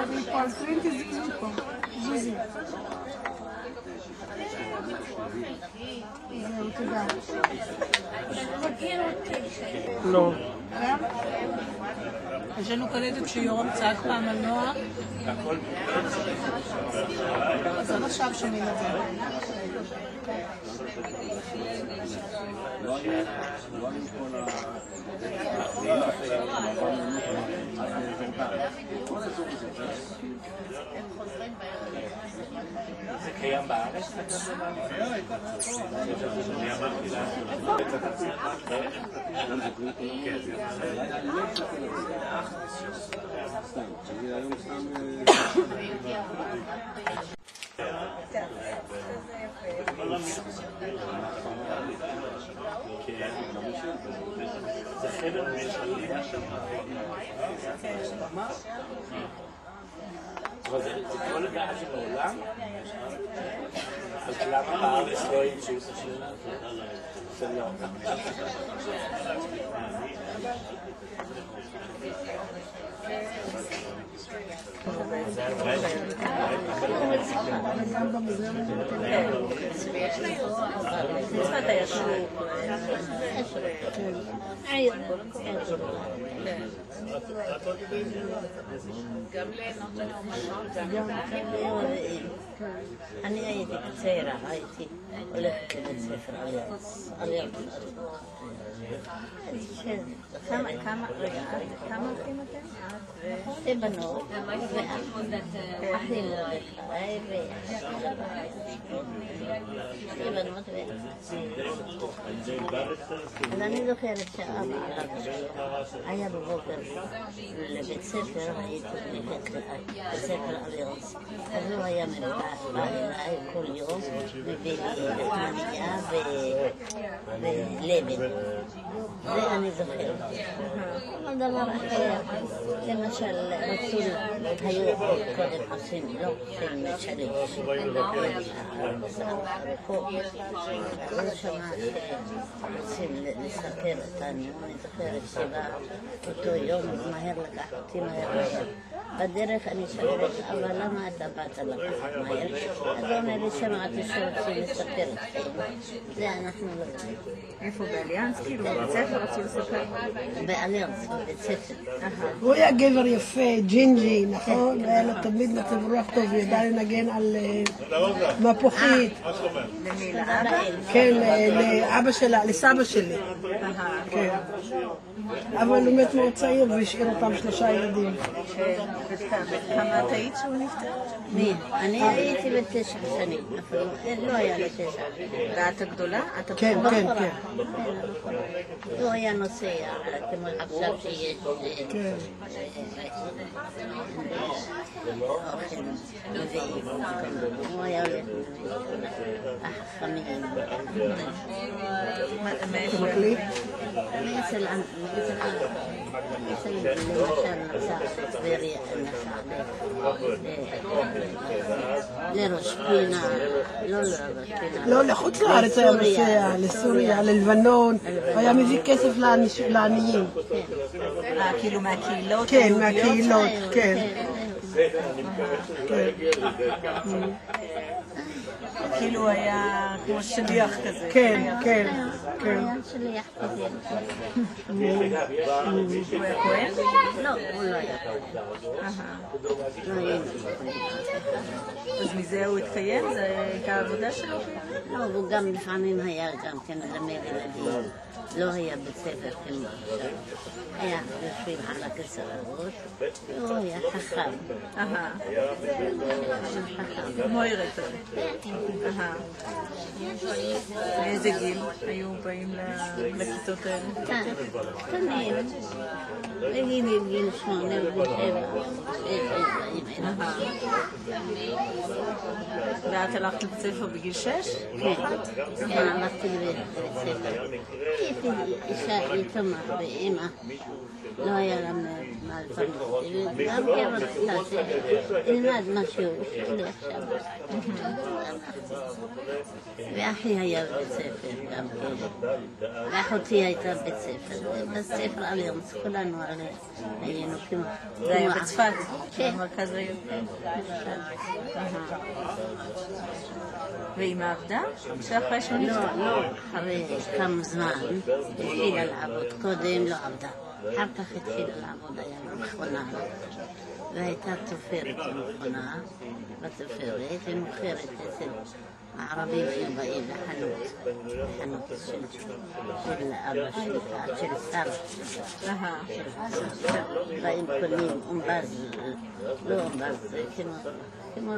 תעברי פה על פרין, תזיזי פה. זוזי. זהו, תודה. לא. יש לנו קלטת שיורם צעק פעם על נועה. אז עד עכשיו שומעים את זה. זה קיים בארץ? זה חדר משלימה שם. אבל זה כל הגעה של העולם? אז למה בארץ לא ימצאו את השאלה הזאת? מצוות הישרות. גם אני הייתי צעירה, הייתי הולכת לבית ספר כמה אחים אתם? שתי בנות ואחי מרדכי שתי בנות אז אני זוכרת שאבא היה בבוקר לבית ספר, הייתי הולכת לבית ספר אליאנס, אז הוא היה בא אליי כל יום מביא לי לחמניה ולבן. זה אני זוכרת. אבל דבר אחר, למשל רצו, היו קודם עושים לא של משלש, לא שמעת רוצים לספר אותנו. אני זוכרת שבא אותו יום מהר לקח אותי מהר. בדרך אני שואלת, אבל למה אתה באת לקחת מהר? אז הוא אומר לי, שמעתי שרוצים לספר אתכם. זה אנחנו לא יודעים. איפה, באליאנס? כאילו, בבית ספר רצו לספר? באליאנס, בבית ספר. הוא היה גבר יפה, ג'ינג'י, נכון? והיה לו תמיד מצב רוח טוב, ידע לנגן על מפוחית. למי, לאבא? כן, לאבא שלה, לסבא שלי. כן. אבל הוא מת מאוד צעיר והשאיר אותם 3 ילדים. כמה את היית שהוא נפטר? מי? אני הייתי ב9 שנים, אפילו לא היה לי 9. ואת הגדולה? כן, כן, כן. הוא היה נוסע, כמו עכשיו שיש אוכל מביאים. הוא היה הולך החכמים. אתה מקליט? אצל למשל נסע טבריה, לראש פינה, לא לראש פינה. לא, לחוץ לארץ היה נוסע, לסוריה, ללבנון, היה מביא כסף לעניים. כאילו מהקהילות? כן, מהקהילות, כן. כאילו היה כמו שליח כזה. כן, כן, כן. היה שליח כזה. הוא היה כהן? לא, הוא לא היה כהן. אז מזה הוא התקיים? זו הייתה העבודה שלו? לא, הוא גם לפעמים היה גם כן למד ילדים. לא היה בית ספר כמו עכשיו. היה יושבים על הכיסאות, והוא היה חכם. כמו ירד כזה. מאיזה גיל היו באים לכיתות האלה? קטנים. בגיל 8 ו7. ואת הלכת לבית ספר בגיל 6? כן, הלכתי לבית ספר. הייתי אישה יתומה ואמא. לא היה לה גם כן רצתה שנלמד משהו שלי עכשיו. ואחי היה בבית ספר גם כן. ואחותי הייתה בבית ספר. בבית ספר על יום, כולנו היינו כמו... זה היה בצפת? כן. במרכז העיר? ואמא עבדה? שאחרי שנפטרה? לא, אחרי כמה זמן התחילה לעבוד. קודם לא עבדה. אחר כך התחילה לעבוד, היה מכונה. והייתה תופרת במכונה, בתופרת, ומוכרת אצל הערבים שבאים לחנות של אבא של סבא. באים קונים אומבז, לא אומבז, כמו...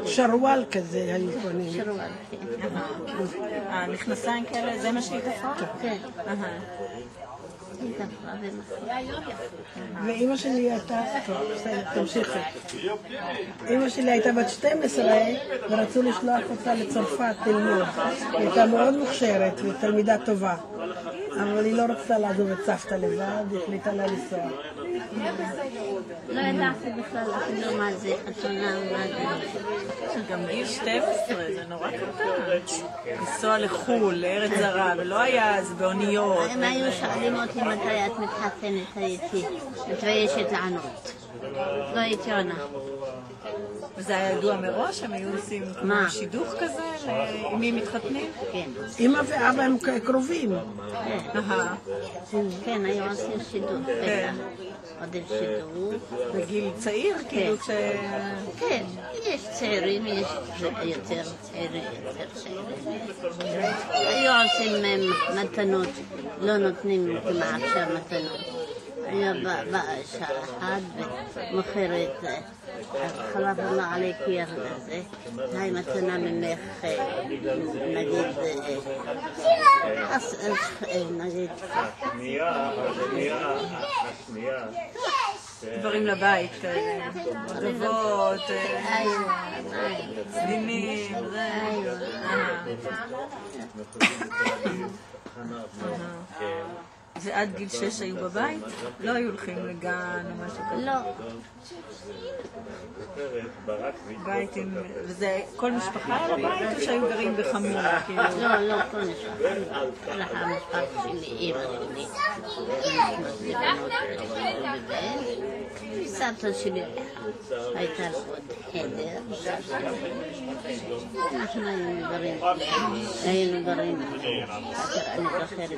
שרוואל כזה היו קונים. שרוואל, כן. מכנסיים כאלה, זה מה שהיא תפרה? כן. היא תפרה ואימא שלי הייתה, טוב, בסדר, תמשיכי. אימא שלי הייתה בת 12 ורצו לשלוח אותה לצרפת ללמוד. היא הייתה מאוד מוכשרת ותלמידה טובה. אבל היא לא רצתה לעזוב את סבתא לבד, היא החליטה לה לנסוע. לא ידעתי בכלל אפילו מה זה חתונה, מה זה. גם גיל 12, זה נורא קטן. לנסוע לחו"ל, לארץ זרה, ולא היה אז באוניות. הם היו שואלים אותי מתי את מתחתנת, הייתי מתביישת לענות. לא הייתי עונה. וזה היה ידוע מראש? הם היו עושים שידוך כזה? עם מי מתחתנים? כן. אמא ואבא הם קרובים. כן, היו עושים שידוך. עוד שידוך. בגיל צעיר? כאילו כש... כן, יש צעירים, יש יותר צעירים, יותר צעירים. היו עושים מתנות, לא נותנים כמעט עכשיו מתנות. היה באה שעה אחת ומוכרת חלב Allah עליך ירדה. היי מתנה ממך, נגיד, דברים לבית כאלה, רבות, סדינים, זה... ועד גיל 6 היו בבית? לא היו הולכים לגן או משהו כזה? לא. בית עם... וזה כל משפחה על הבית או שהיו גרים בחמולה? לא, לא, כל משפחה. כל המשפחה שלי, אמא שלי. סבתא שלי הייתה לו עוד חדר. אנחנו היינו גרים. אני זוכרת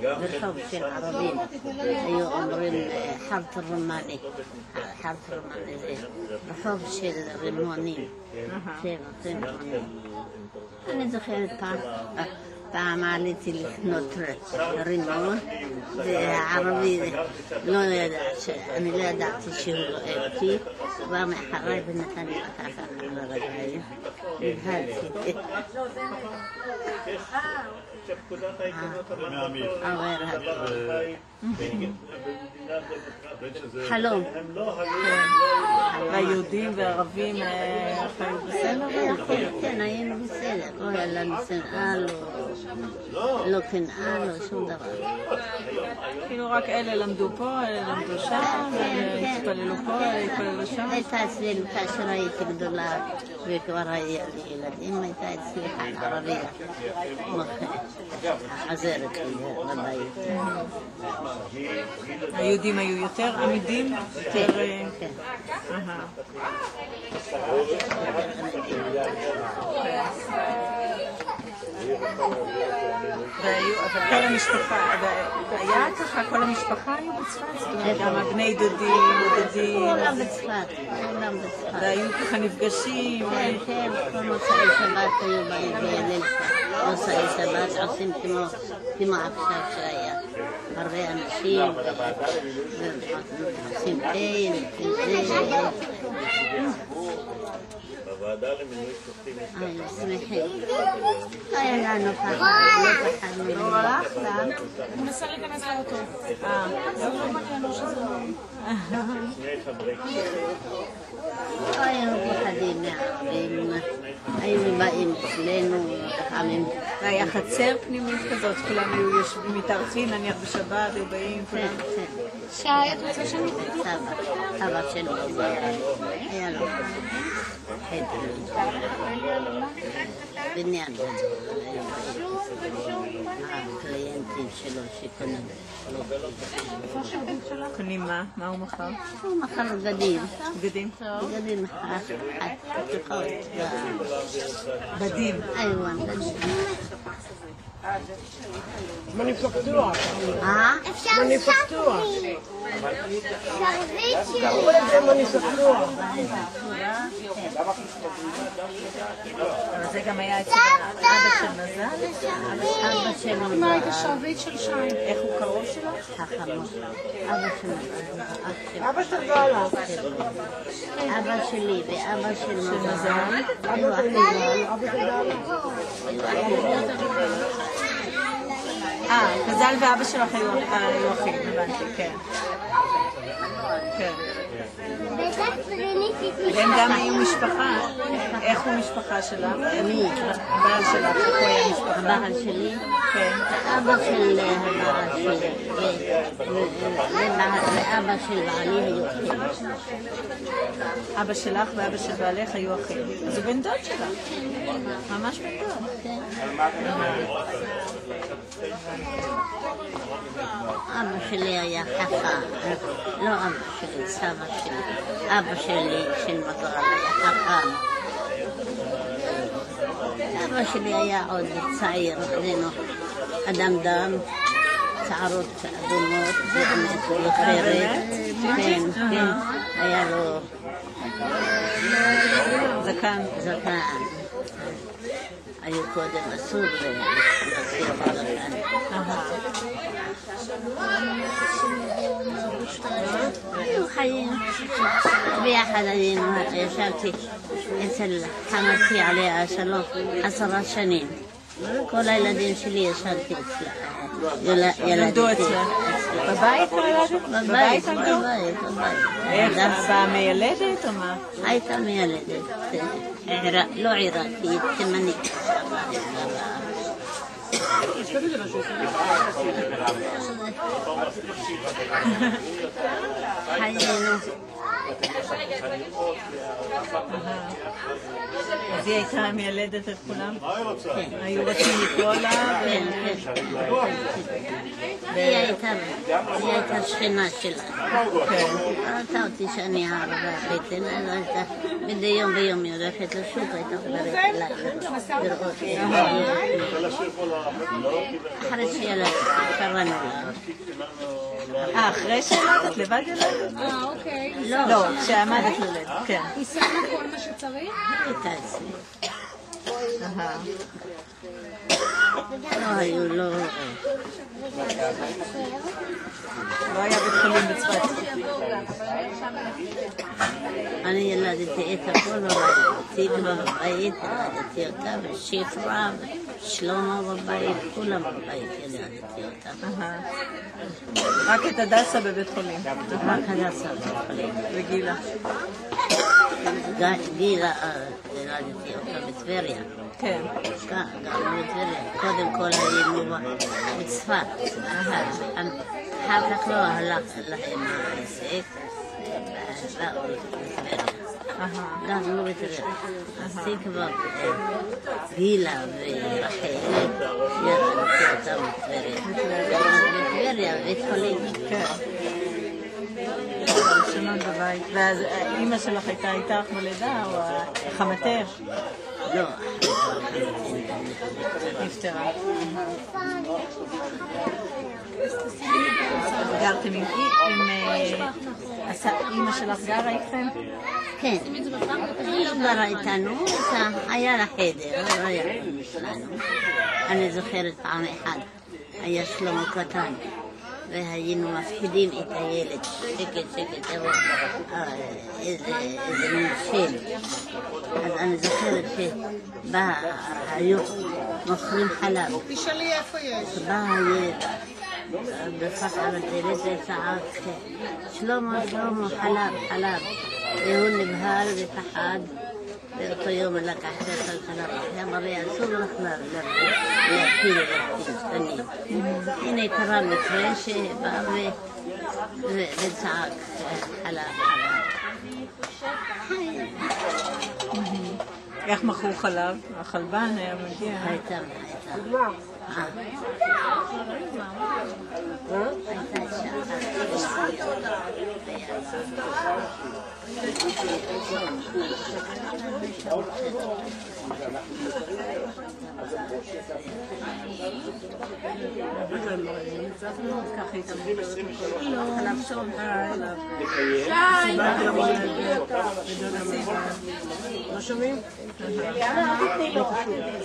ברחוב של ערבים. היו אומרים חרת הרומני. חרת הרומני זה רחוב של רימונים. אני זוכרת פעם עליתי לקנות רימון, והערבי אני לא ידעתי שהוא רואה אותי, הוא בא מאחריי ונתן לי לקחת על הרגליים, נבהלתי. חלום. והיהודים והערבים חיו בסדר? כן, היינו בסדר. לא היה לנו שנאה, לא קנאה, לא שום דבר. כאילו רק אלה למדו פה, אלה למדו שם, התפללו פה, אלה התפללו שם? הייתה אצלנו כאשר הייתי גדולה וכבר היה לי ילדים, הייתה אצלי אחת ערבייה. עזרת לי בבית. היהודים היו יותר עמידים? כן, כן. אבל כל המשפחה, היה ככה, כל המשפחה היו בצפת? זאת אומרת, גם הבני דודים, דודים? כולם בצפת, כולם בצפת. והיו ככה נפגשים? כן, כן, כל מוצאי שבת היו באים בליל מוצאי שבת, עושים כמו עכשיו שהיה. הרבה אנשים, עושים פיל, בוועדה למינוי שופטים היו שמחים. היה לנו ככה, לא פחדנו. לא הלך לה? הוא מנסה להיכנס לאוטו. לא מעניין לו שזה לא... שני חברי לא היינו פחדים מהערבים, היינו באים אצלנו לפעמים. והיה חצר פנימית כזאת, כולם היו יושבים מתארחים, נניח בשבת, היו באים, כן, כולם. כן. שי, את רוצה שאני אתן? סבא, אבא שלו, היה לו חדר, בניין גדול, הקליינטים שלו שקונים. קונים מה? מה הוא מכר? הוא מכר בגדים. בגדים? בגדים חתוכות. בדים. איואן, בדים. מניפקטורה. אפשר מניפקטורה. שרביט שלי. קראו לזה מניפקטורה. אבל זה גם היה אצל אבא של מזל? אבא שלו. מה היית שרביט של שי? איך הוא קרוב שלו? החמור. אבא שלו. אבא של גאלה. אבא שלי ואבא של מזל. אבא של גאלה. אבא של גאלה. מזל ואבא שלך היו אחים, הבנתי, כן. כן. והם גם היו משפחה. איך הוא משפחה שלה? מי? הבעל שלך, איך הוא היה משפחה? הבעל שלי? כן. אבא של הבעל שלי ואבא של בעלי היו אחים. אבא שלך ואבא של בעלך היו אחים. אז הוא בן דוד שלך. ממש בן דוד. כן. אבא שלי היה חכם, לא אבא שלי, סבא שלי. אבא שלי של מזל היה חכם. אבא שלי היה עוד צעיר, עלינו אדם דם, שערות אדומות, וחרת. כן, כן, היה לו זקן. זקן. היו קודם אסור להוציא את הזקן. היו חיים ביחד. ישבתי אצל חמתי עליה השלום 10 שנים. כל הילדים שלי ישבתי אצלה. ילדו אצלה. בבית ילדת? בבית. איך? במיילדת או מה? הייתה מיילדת. לא עיראקית, תימנית. חיינו. אז היא הייתה מיילדת את כולם? כן. היו רוצים לקרוא לה? כן, כן. היא הייתה שכנה שלה. ראתה אותי שאני הערבה בטן, אז הייתה מדי יום ביום היא הולכת לשוק, הייתה חוזרת אליי לראות. אחרי שילדת, קראנו לה. אחרי שילדת? לבד ילדת? אוקיי. לא, כשעמדת ללדת, כן. היא שמה כל מה שצריך? הייתה אצלי. לא היו, לא... לא היה בית חולים בצפת. אני ילדתי את הכל בבית, תקווה בבית, ילדתי אותה, ושיפרה, ושלמה בבית, כולם בבית ילדתי אותה. רק את הדסה בבית חולים. רק הדסה בבית חולים. וגילה. גילה, ילדתי אותה בטבריה. כן. גם בטבריה. קודם כל היינו בצפת. אחר כך לא הלך להם העסק. באו בטבריה. גם לא בטבריה. תקווה, גילה ורחל, ילדתי אותה בטבריה. בטבריה, בית חולים. כן. ראשונות בבית. ואז אימא שלך הייתה איתך בלידה או חמתך? לא. נפטרה. גרתם עם אימא שלך גרה איתכם? כן. היא לא גרה איתנו, היה לה חדר, לא היה לנו. אני זוכרת פעם אחת, היה שלמה קטן. והיינו מפחידים את הילד, שקט, איזה ממשל. אז אני זוכרת שהיו מוכרים חלב. תשאלי איפה יש. בא הילד, דפק על הדלת וצעק, שלמה, חלב. והוא נבהל ופחד. באותו יום לקח את החלב. אמר לי, אסור לך להפיל קטנים. הנה קרה מקרה שבא וצעק חלב. איך מכרו חלב? החלבן היה מגיע. הייתה. לא שומעים? אז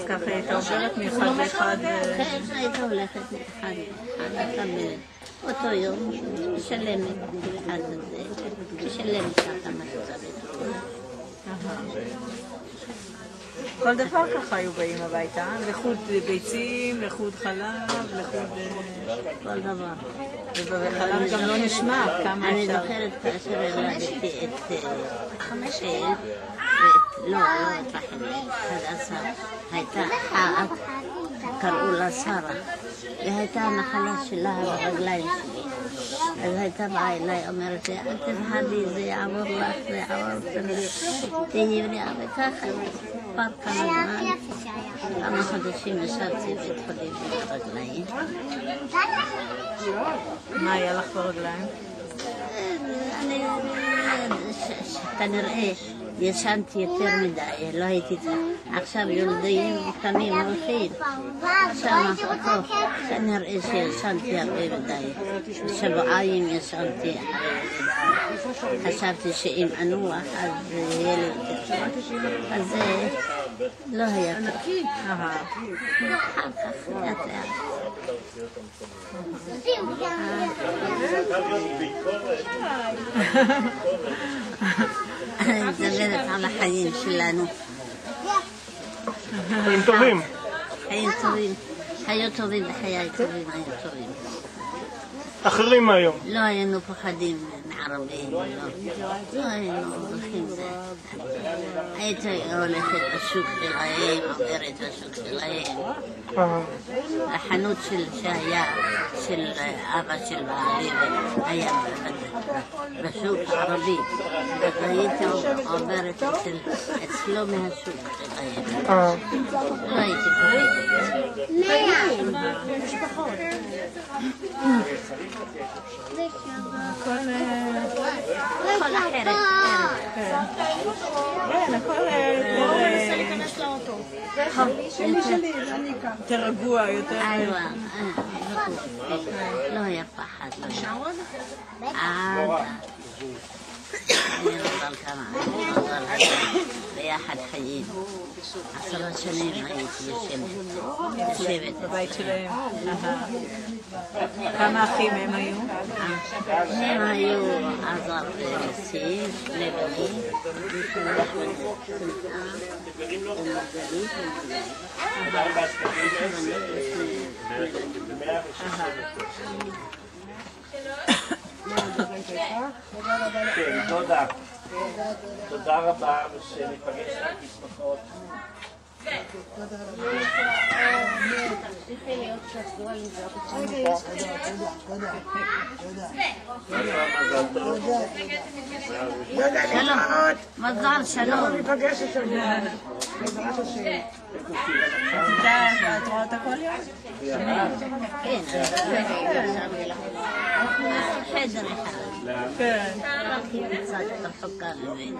ככה הייתה עוברת מאחד לאחד. כן, הייתה הולכת מאחד לאחד. אותו יום משלמת אחד הזה, משלמת ככה מה שצריך. כל דבר ככה היו באים הביתה, לחוד ביצים, לחוד חלב, לחוד... כל דבר. ובחלב גם לא נשמע כמה אני אפשר. זוכרת כאשר ילדתי את חמשת, לא את הדסה, הייתה אחת, קראו לה שרה, והייתה המחלה שלה ברגליים שלי. אז הייתה באה אליי, אומרת לי, אל תפחדי, זה יעבור לך, זה יעבור לך, תהיי בריאה, וככה, כבר כמה זמן, כמה חודשים ישבתי בבית חולים ברגליים. מה היה לך ברגליים? אני כנראה ישנתי יותר מדי, לא הייתי צריך. עכשיו יולדים קמים הולכים. עכשיו כנראה שישנתי הרבה מדי. שבועיים ישנתי הרבה מדי. חשבתי שאם אנוח אז יהיה לי יותר. אז לא היה טוב. אחר כך לאט לאט. אני מדברת על החיים שלנו. חיים טובים. חיים טובים. היו טובים וחיי טובים היו טובים. אחרים מהיום. לא היינו פחדים מערבים, לא היינו הולכים. הייתי הולכת בשוק שלהם, עוברת בשוק שלהם. החנות שהיה של אבא של בעלי היה בשוק הערבי. והייתי עוברת אצלו מהשוק שלהם. לא הייתי פחדת. כל אחרת. כן, הכל יותר רגוע, יותר... לא היה פחד. אני נודל כמה, ביחד חיים. 10 שנים הייתי יושבת. בבית שלהם. כמה אחים הם היו? הם היו עזר ונסים, שני בנים. כן, תודה. תודה רבה, ושניפגש רק משפחות. שלום, מזל שלום. את רואה אותה כל יום? כן, חדר אחד. כן. רק היא בצד רחוקה ממני.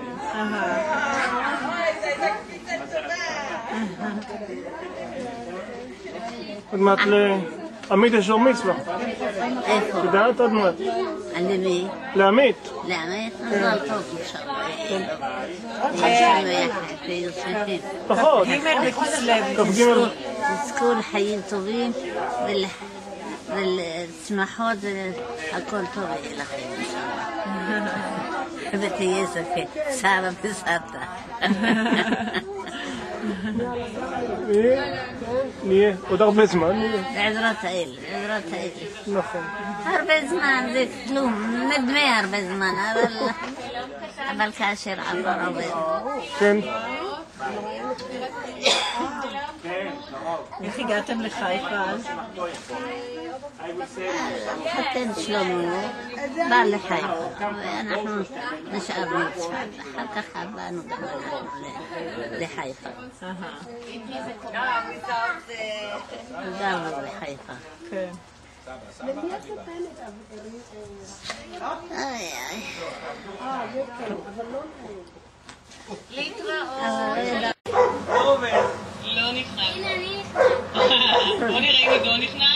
עוד מעט לעמית יש אור מצווה. איפה? יודעת עוד מעט? אני מי? לעמית. לעמית? מזל טוב עכשיו. יש לנו יחד, פחות. ג' בכסלו. תזכו לחיים טובים ולשמחות והכל טוב יהיה לכם. ותהיה זכה, סבא וסבתא. נהיה, עוד הרבה זמן נהיה. בעזרת האל, בעזרת האל. נכון. הרבה זמן זה כלום, נדמה הרבה זמן, אבל כאשר עבר עובר. כן. כן, נכון. איך הגעתם לחיפה אז? חתן שלמה בא לחיפה, ואנחנו נשארנו בצפת, אחר כך עברנו גם אנחנו לחיפה. גרנו לחיפה. כן. איי איי. לא נכנס. בוא נראה אם עידו נכנס.